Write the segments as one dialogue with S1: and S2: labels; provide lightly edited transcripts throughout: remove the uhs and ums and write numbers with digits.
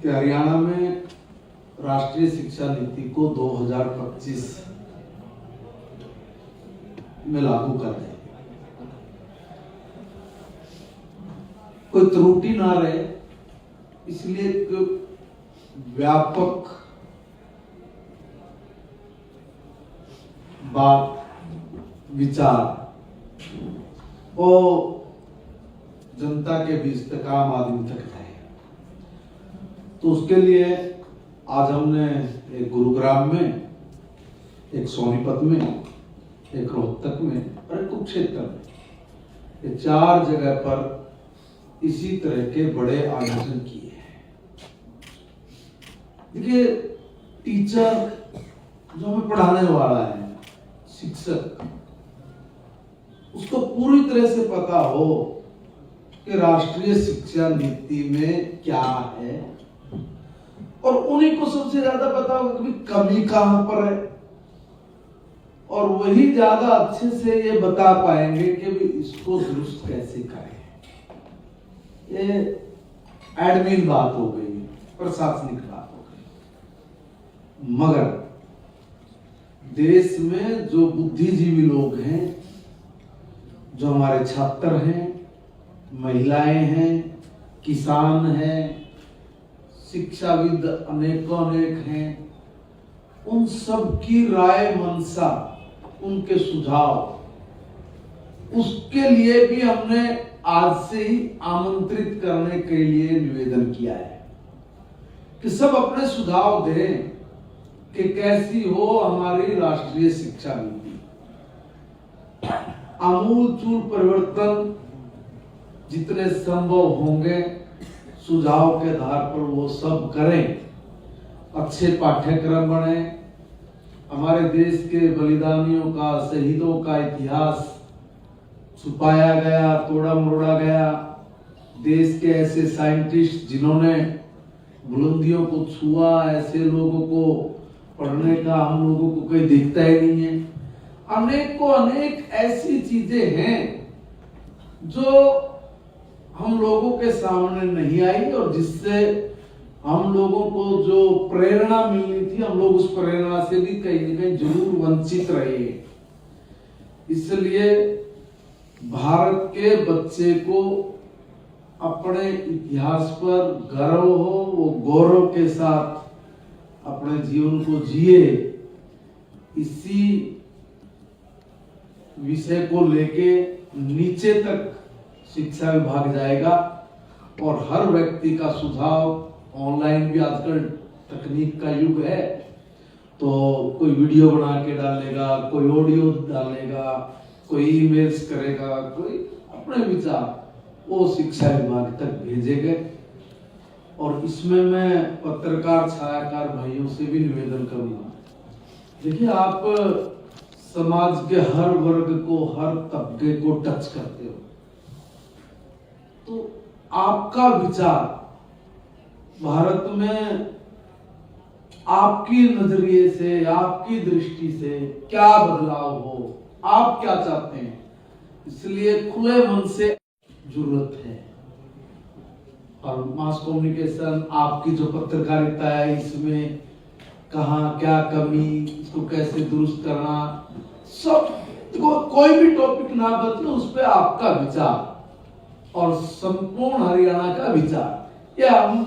S1: कि हरियाणा में राष्ट्रीय शिक्षा नीति को 2025 में लागू कर दें, कोई त्रुटि ना रहे, इसलिए एक व्यापक बात विचार और जनता के बीच तक, आम आदमी तक जाए। तो उसके लिए आज हमने एक गुरुग्राम में, एक सोनीपत में, एक रोहतक में और एक कुरुक्षेत्र में, ये 4 जगह पर इसी तरह के बड़े आयोजन किए हैं। देखिए, टीचर जो हमें पढ़ाने वाला है, शिक्षक, उसको पूरी तरह से पता हो कि राष्ट्रीय शिक्षा नीति में क्या है, और उन्हीं को सबसे ज्यादा पता होगा कि कमी कहां पर है, और वही ज्यादा अच्छे से ये बता पाएंगे कि भी इसको दुरुस्त कैसे करें। ये एडमिन बात हो गई, प्रशासनिक बात हो गई। मगर देश में जो बुद्धिजीवी लोग हैं, जो हमारे छात्र हैं, महिलाएं हैं, किसान हैं, शिक्षाविद अनेकों अनेक हैं, उन सब की राय मंशा, उनके सुझाव, उसके लिए भी हमने आज से ही आमंत्रित करने के लिए निवेदन किया है कि सब अपने सुझाव दें कि कैसी हो हमारी राष्ट्रीय शिक्षा नीति। आमूलचूल परिवर्तन जितने संभव होंगे सुझाव के आधार पर वो सब करें, अच्छे पाठ्यक्रम बने, हमारे देश के बलिदानियों का, शहीदों का इतिहास छुपाया गया, तोड़ा मरोड़ा गया, देश के ऐसे साइंटिस्ट जिन्होंने बुलंदियों को छुआ, ऐसे लोगों को पढ़ने का हम लोगों को कोई दिखता ही नहीं है। अनेकों अनेक ऐसी चीजें हैं जो हम लोगों के सामने नहीं आई, और जिससे हम लोगों को जो प्रेरणा मिलनी थी, हम लोग उस प्रेरणा से भी कहीं न कहीं जरूर वंचित रहे। इसलिए भारत के बच्चे को अपने इतिहास पर गर्व हो, वो गौरव के साथ अपने जीवन को जिए, इसी विषय को लेके नीचे तक शिक्षा विभाग जाएगा, और हर व्यक्ति का सुझाव, ऑनलाइन भी आजकल तकनीक का युग है, तो कोई वीडियो बना के डालेगा, कोई ऑडियो डालेगा, कोई ईमेल्स करेगा, कोई अपने विचार वो शिक्षा विभाग तक भेजेंगे। और इसमें मैं पत्रकार, छायाकार भाइयों से भी निवेदन करूंगा, देखिए, आप समाज के हर वर्ग को, हर तबके को टच करते हो, तो आपका विचार भारत में आपकी नजरिए से, आपकी दृष्टि से क्या बदलाव हो, आप क्या चाहते हैं, इसलिए खुले मन से जरूरत है। और मास कम्युनिकेशन, आपकी जो पत्रकारिता है, इसमें कहाँ क्या कमी, इसको कैसे दुरुस्त करना, सब कोई भी टॉपिक ना बदले, उस पर आपका विचार और संपूर्ण हरियाणा का विचार, यह हम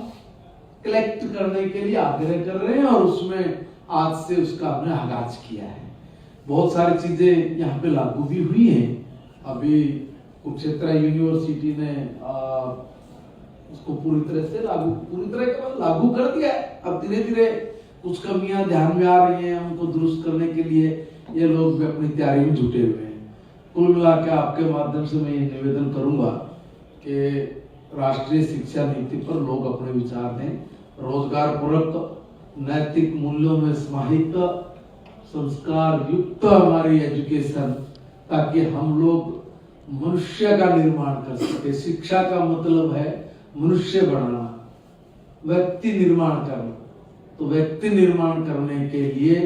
S1: कलेक्ट करने के लिए आग्रह कर रहे हैं, और उसमें आज से उसका हमने आगाज किया है। बहुत सारी चीजें यहाँ पे लागू भी हुई हैं। अभी कुरुक्षेत्र यूनिवर्सिटी ने उसको पूरी तरह से लागू कर दिया है। अब धीरे धीरे कुछ कमियां ध्यान में आ रही हैं, उनको दुरुस्त करने के लिए ये लोग भी अपनी तैयारी में जुटे हुए हैं। कुल मिला के आपके माध्यम से मैं ये निवेदन करूंगा कि राष्ट्रीय शिक्षा नीति पर लोग अपने विचार दें, रोजगार पूरक, नैतिक मूल्यों में समाहित, संस्कार युक्त हमारी एजुकेशन, ताकि हम लोग मनुष्य का निर्माण कर सके। शिक्षा का मतलब है मनुष्य बनाना, व्यक्ति निर्माण करना। तो व्यक्ति निर्माण करने के लिए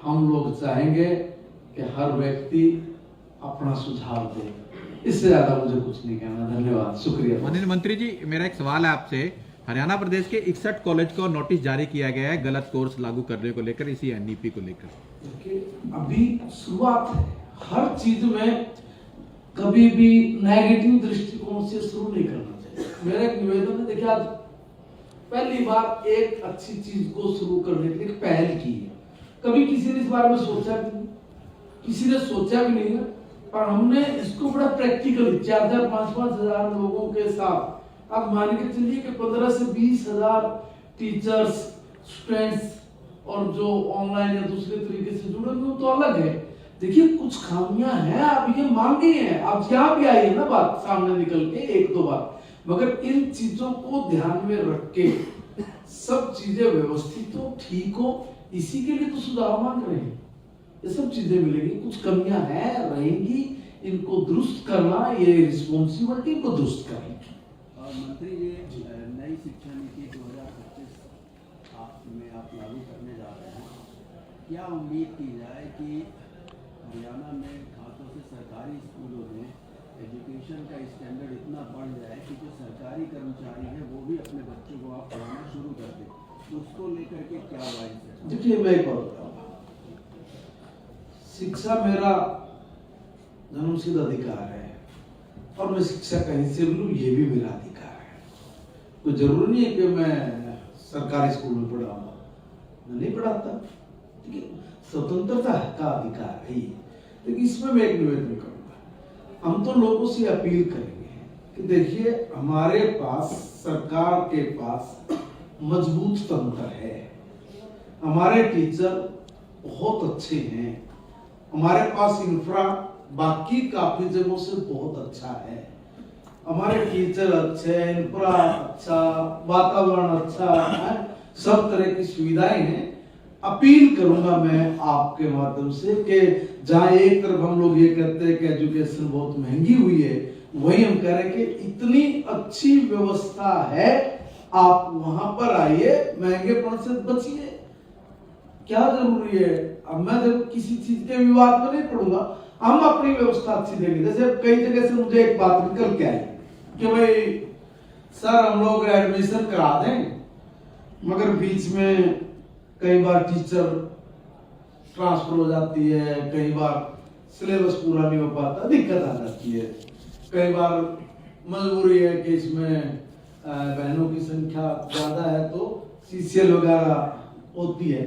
S1: हम लोग चाहेंगे कि हर व्यक्ति अपना सुझाव दे। इससे ज्यादा मुझे कुछ नहीं कहना। धन्यवाद, शुक्रिया।
S2: माननीय मंत्री जी, मेरा एक सवाल है आपसे। हरियाणा प्रदेश के 61 कॉलेज को नोटिस जारी किया गया है गलत कोर्स लागू करने को लेकर, इसी एनईपी को लेकर।
S1: देखिए, अभी शुरुआत है। हर चीज में कभी भी नेगेटिव दृष्टिकोण से शुरू नहीं करना चाहिए। मेरा एक निवेदन है, देखिए आज पहली बार एक अच्छी चीज को शुरू करने के लिए पहल की है। कभी किसी ने इस बारे में सोचा भी नहीं, किसी ने सोचा भी नहीं है, और हमने इसको बड़ा प्रैक्टिकली 4,000 5,000 लोगों के साथ, आप मान के चलिए कि 15 से 20,000 टीचर्स, स्टूडेंट्स और जो ऑनलाइन या दूसरे तरीके से जुड़े हुए तो अलग है। देखिए कुछ खामियां हैं, आप ये मांगी हैं, आप यहाँ भी आई है ना बात सामने निकल के एक दो बार, मगर इन चीजों को ध्यान में रख के सब चीजें व्यवस्थित हो, ठीक हो, इसी के लिए तो सुधार मांग रहे हैं। ये सब चीजें मिलेंगी, कुछ कमियां हैं, रहेंगी, इनको दुरुस्त करना ये रिस्पॉन्सिबिलिटी को दुरुस्त करना।
S3: मंत्री जी, नई शिक्षा नीति 2025 में आप लागू करने जा रहे हैं, क्या उम्मीद की जाए कि हरियाणा में खासतौर से सरकारी स्कूलों में एजुकेशन का स्टैंडर्ड इतना बढ़ जाए कि जो सरकारी कर्मचारी हैं वो भी अपने बच्चों को आप पढ़ाना शुरू कर दें, तो उसको लेकर के क्या वाइज है?
S1: देखिए मैं एक बात बताऊंगा, शिक्षा मेरा जन्मसिद्ध अधिकार है और मैं शिक्षा कहीं से लूं ये भी मेरा अधिकार है। कोई जरूरी नहीं है कि मैं सरकारी स्कूल में पढ़ाऊंगा, मैं नहीं पढ़ाता, ठीक है, स्वतंत्रता का अधिकार है। लेकिन इसमें मैं एक निवेदन करूंगा, हम तो लोगों से अपील करेंगे कि देखिए हमारे पास, सरकार के पास मजबूत तंत्र है, हमारे टीचर बहुत अच्छे हैं, हमारे पास इंफ्रा बाकी काफी जगहों से बहुत अच्छा है, हमारे टीचर अच्छे हैं, इंफ्रा अच्छा, वातावरण अच्छा है, सब तरह की सुविधाएं हैं। अपील करूंगा मैं आपके माध्यम से कि जहां एक तरफ हम लोग ये कहते हैं कि एजुकेशन बहुत महंगी हुई है, वही हम कह रहे हैं कि इतनी अच्छी व्यवस्था है, आप वहां पर आइए, महंगेपन से बचिए। क्या जरूरी है, अब मैं जब किसी चीज के विवाद में नहीं पड़ूंगा, हम अपनी व्यवस्था अच्छी देंगे। जैसे कई जगह से मुझे एक बात निकल के आई कि भाई सर हम लोग एडमिशन करा दें, मगर बीच में कई बार टीचर ट्रांसफर हो जाती है, कई बार सिलेबस पूरा नहीं हो पाता, दिक्कत आ जाती है, कई बार मजबूरी है कि इसमें बहनों की संख्या ज्यादा है तो सीसीएल वगैरह होती है।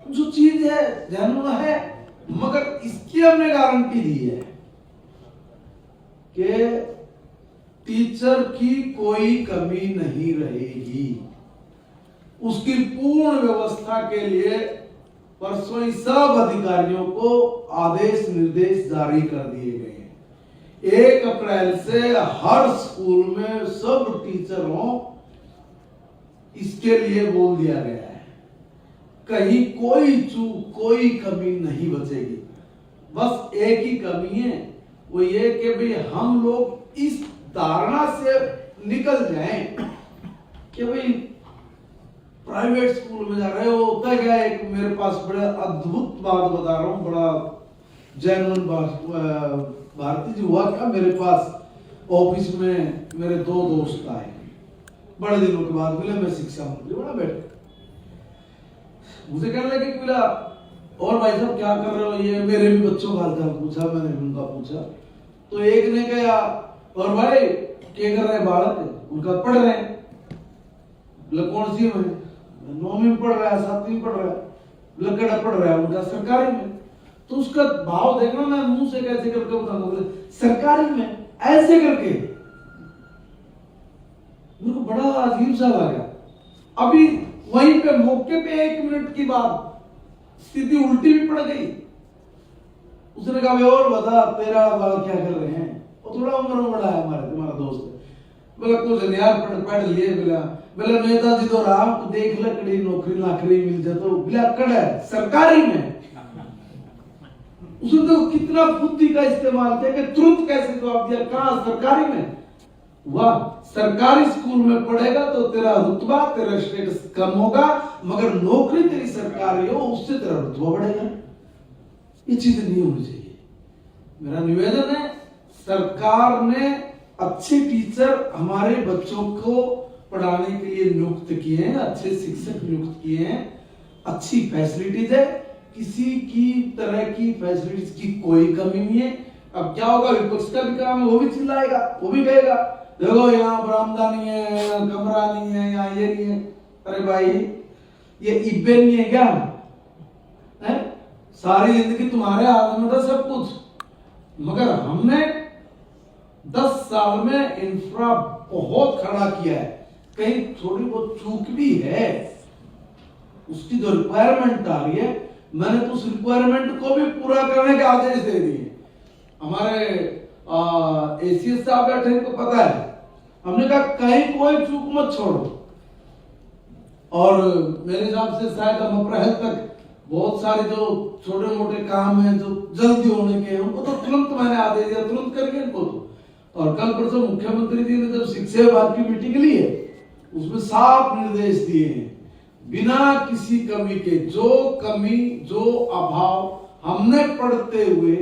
S1: जो चीज है जरूर है, मगर इसकी हमने गारंटी दी है कि टीचर की कोई कमी नहीं रहेगी। उसकी पूर्ण व्यवस्था के लिए परसों ही सब अधिकारियों को आदेश निर्देश जारी कर दिए गए हैं। 1 अप्रैल से हर स्कूल में सब टीचरों, इसके लिए बोल दिया गया है, कहीं कोई चूक, कोई कमी नहीं बचेगी। बस एक ही कमी है, वो ये कि भाई हम लोग इस धारणा से निकल जाएं कि भाई प्राइवेट स्कूल में जा रहे हो। होता क्या है, एक मेरे पास बड़ा अद्भुत बात बता रहा हूँ, बड़ा जेन्युइन भारती जी हुआ क्या, मेरे पास ऑफिस में मेरे 2 दोस्त आए, बड़े दिनों के बाद मिले, मैं शिक्षा मंत्री बड़ा बैठे, मुझे कहने लगे कि बोला और भाई साहब क्या कर रहे हो, ये मेरे भी बच्चों का हालचाल पूछा, मैंने उनका पूछा, तो एक ने कहा और भाई क्या कर रहे बालक, उनका पढ़ रहे हैं, बोला कौन सी में, 9वीं में पढ़ रहा है, 7वीं में पढ़ रहा है, बोला केड़ा पढ़ रहा है, उनका सरकारी में। तो उसका भाव देखना, मैं मुंह से कैसे करके बताऊंगा, बोले सरकारी में, ऐसे करके मेरे को बड़ा अजीब सा लगा। अभी वहीं पे मौके पे 1 मिनट की बात स्थिति उल्टी भी पड़ गई। उसने कहा और बता तेरा बाल क्या कर रहे हैं, वो थोड़ा उम्र में बड़ा है, तुम्हारा दोस्त है, बोला कुछ नहीं यार पढ़ लिए, बोला नेताजी तो राम को देख लकड़ी नौकरी मिल जाए तो बोला कड़ा सरकारी में। उसने तो कितना बुद्धि का इस्तेमाल किया कि तुरंत कैसे जवाब दिया, कहा सरकारी में, वाह सरकारी स्कूल में पढ़ेगा तो तेरा रुतबा, तेरा स्टेटस कम होगा, मगर नौकरी तेरी सरकारी हो उससे तेरा रुतबा बढ़ेगा। ये चीज नहीं होनी चाहिए। मेरा निवेदन है, सरकार ने अच्छे टीचर हमारे बच्चों को पढ़ाने के लिए नियुक्त किए हैं, अच्छे शिक्षक नियुक्त किए हैं, अच्छी फैसिलिटीज है, किसी की तरह की फैसिलिटीज की कोई कमी नहीं है। अब क्या होगा, विपक्ष का भी काम है, वो भी चिल्लाएगा, वो भी कहेगा देखो यहाँ बरामदा नहीं है, यहाँ कमरा नहीं है, यहाँ ये नहीं है। अरे भाई ये इब्बे नहीं है क्या है? सारी जिंदगी तुम्हारे हाथ में था सब कुछ, मगर हमने 10 साल में इंफ्रा बहुत खड़ा किया है। कहीं थोड़ी बहुत चूक भी है, उसकी जो रिक्वायरमेंट आ रही है, मैंने तो उस रिक्वायरमेंट को भी पूरा करने के आदेश दे दिए। हमारे एसीएस साहब बैठे, इनको पता है, हमने कहा कहीं कोई चूक मत छोड़ो। और मेरे हिसाब से शायद हम अप्रैल तक बहुत सारे जो छोटे मोटे काम हैं जो जल्दी होने के हैं, उनको तो तुरंत मैंने आदेश दिया, तुरंत करके इनको तो। और कल परसों मुख्यमंत्री जी ने जब शिक्षा विभाग की मीटिंग ली है, उसमें साफ निर्देश दिए हैं, बिना किसी कमी के, जो कमी जो अभाव हमने पढ़ते हुए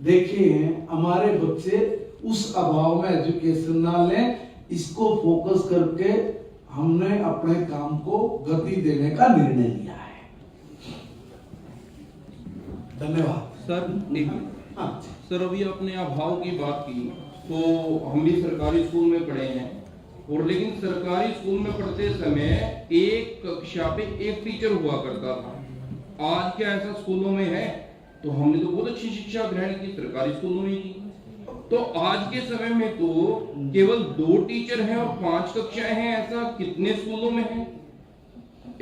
S1: देखे हैं, हमारे बच्चे उस अभाव में एजुकेशन ना लें, इसको फोकस करके हमने अपने काम को गति देने का निर्णय लिया है। धन्यवाद
S4: सर।
S1: हाँ
S4: सर, अभी आपने अभाव की बात की, तो हम भी सरकारी स्कूल में पढ़े हैं, और लेकिन सरकारी स्कूल में पढ़ते समय एक कक्षा पे एक टीचर हुआ करता था। आज क्या ऐसा स्कूलों में है? तो हमने तो बहुत अच्छी शिक्षा ग्रहण की सरकारी स्कूलों में की। तो आज के समय में तो केवल 2 टीचर हैं और 5 कक्षाएं हैं, ऐसा कितने स्कूलों में है?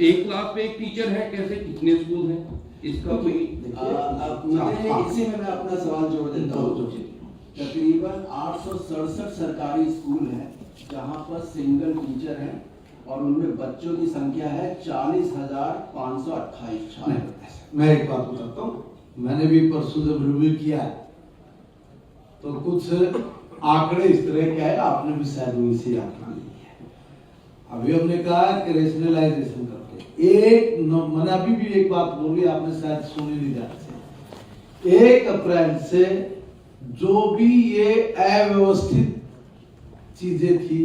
S4: 1 क्लास पे 1 टीचर है, कैसे कितने स्कूल हैं? इसका कोई
S3: इसी में मैं अपना सवाल जोड़ देता हूँ। तकरीबन 867 सरकारी स्कूल हैं जहाँ पर सिंगल टीचर हैं, और उनमें बच्चों की संख्या है 40,528।
S1: मैं एक बात बताता हूँ, मैंने भी परसों जब रिव्यू किया तो कुछ आंकड़े इस तरह के आए, आपने भी शायद वैसे आंकड़ा नहीं है। अभी हमने कहा कि रेशनलाइजेशन करके मैंने अभी भी एक बात बोली, आपने शायद सुनी नहीं जाती। 1 अप्रैल से जो भी ये अव्यवस्थित चीजें थी,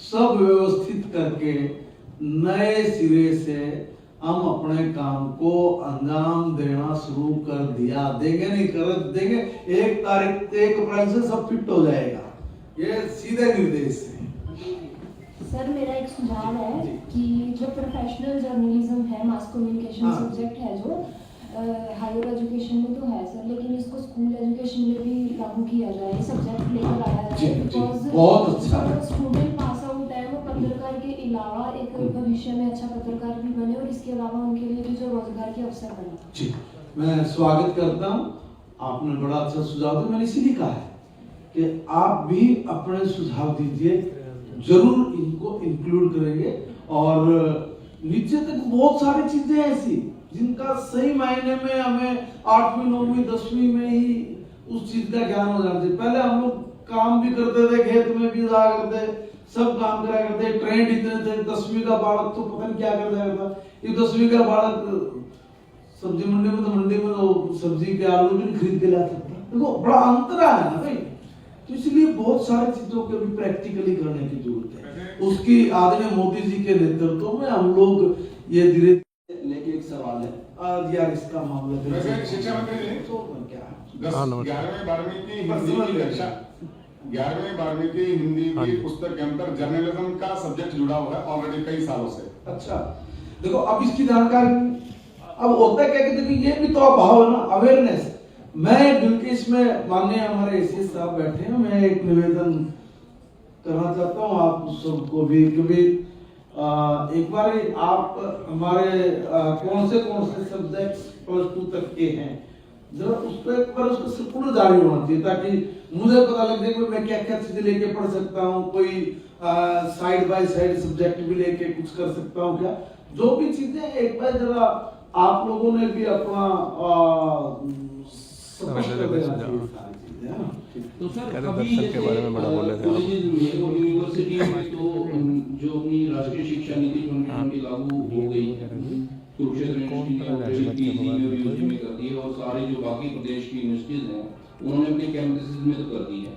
S1: सब व्यवस्थित करके नए सिरे से हम अपने काम को अंजाम देना शुरू कर दिया। देंगे नहीं कर देंगे, 1 अप्रैल से सब फिट हो जाएगा, ये सीधे निर्देश है।
S5: सर, मेरा एक सुझाव है कि जो प्रोफेशनल जर्नलिज्म है, मास कम्युनिकेशन सब्जेक्ट है, जो हायर एजुकेशन में तो है सर, लेकिन इसको स्कूल एजुकेशन में भी लागू किया जाए, सब्जेक्ट लेकर आया जाए। बिकॉज
S1: बहुत अच्छा
S5: स्टूडेंट पास आउट है, वो पत्रकार के अलावा एक भविष्य में अच्छा पत्रकार भी बने, और इसके अलावा उनके लिए भी जो रोजगार के अवसर बने।
S1: जी, मैं स्वागत करता हूँ, आपने बड़ा अच्छा सुझाव दिया। मैंने इसीलिए कहा है कि आप भी अपने सुझाव दीजिए, जरूर इनको इंक्लूड करेंगे। और नीचे तक बहुत सारी चीजें ऐसी जिनका सही मायने में हमें 8वीं 9वीं 10वीं में ही उस चीज का ज्ञान हो जाना चाहिए। पहले हम लोग काम भी करते थे, खेत में भी जाया करते, सब काम करा करते, ट्रेंड इतने थे। 10वीं का बालक तो पता नहीं क्या करता था, ये 10वीं का बालक सब्जी मंडी में, तो मंडी में तो सब्जी के आलू भी खरीद के लाता था। देखो बड़ा अंतर है ना भाई, तो इसलिए बहुत सारी चीजों को भी प्रैक्टिकली करने की जरूरत है। उसकी आदरणीय मोदी जी के नेतृत्व में हम लोग ये धीरे।
S3: लेकिन एक सवाल है
S1: यार, इसका मामला
S6: शिक्षा मंत्री
S1: तो क्या
S6: 11वीं 12वीं की हिंदी की कक्षा, 11वीं 12वीं की हिंदी की पुस्तक के अंदर जर्नलिज्म का सब्जेक्ट जुड़ा हुआ है ऑलरेडी कई सालों से।
S1: अच्छा, देखो अब इसकी जानकारी, अब होता है क्या कि देखिए ये भी तो अभाव है ना, अवेयरनेस। मैं बिल्कुल इसमें माननीय हमारे एसीएस साहब बैठे हैं, मैं एक निवेदन करना चाहता हूँ आप सबको भी, क्योंकि एक बार आप हमारे कौन से सब्जेक्ट +2 तक के हैं, जरा उस पर एक बार उसका संपूर्ण जारी होना चाहिए, ताकि मुझे पता लग जाए कि मैं क्या क्या चीजें लेके पढ़ सकता हूँ, कोई साइड बाय साइड सब्जेक्ट भी लेके कुछ कर सकता हूँ क्या, जो भी चीजें एक बार जरा आप लोगों ने भी अपना
S4: तो सर अभी के बारे में बड़ा बोले थे कॉलेजेस में और यूनिवर्सिटी में तो जो अपनी राष्ट्रीय शिक्षा नीति 2020 लागू हो गई है, कुरुक्षेत्र यूनिवर्सिटी में कर दी है, और सारे जो बाकी प्रदेश की यूनिवर्सिटीज हैं उन्होंने अपने कैंपसेस में तो कर दी है।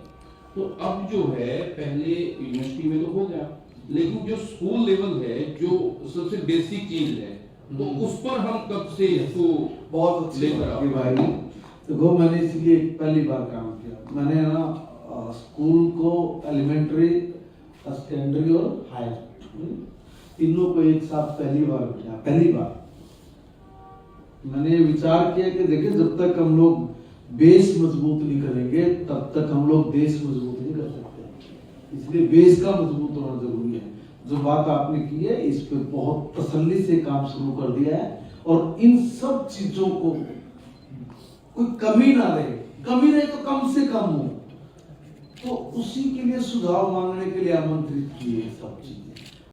S4: तो अब जो है, पहले यूनिवर्सिटी में तो हो गया, लेकिन जो स्कूल लेवल है, जो सबसे बेसिक चीज है, तो उस पर हम कब से इसको
S1: बहुत अच्छी
S4: लेकर
S1: बात
S4: आओ।
S1: की भाई। देखो मैंने इसलिए पहली बार काम किया, मैंने ना स्कूल को एलिमेंट्री, सेकेंडरी और हायर तीनों को एक साथ पहली बार किया। पहली बार मैंने विचार किया कि देखिए जब तक हम लोग बेस मजबूत नहीं करेंगे तब तक हम लोग देश मजबूत नहीं कर सकते, इसलिए बेस का मजबूत होना जरूरी है। जो बात आपने की है इस पे बहुत तसल्ली से काम शुरू कर दिया है, और इन सब चीजों को कोई कमी ना रहे, कमी रहे तो कम से कम हो, तो उसी के लिए सुझाव मांगने के लिए आमंत्रित किए सब चीज।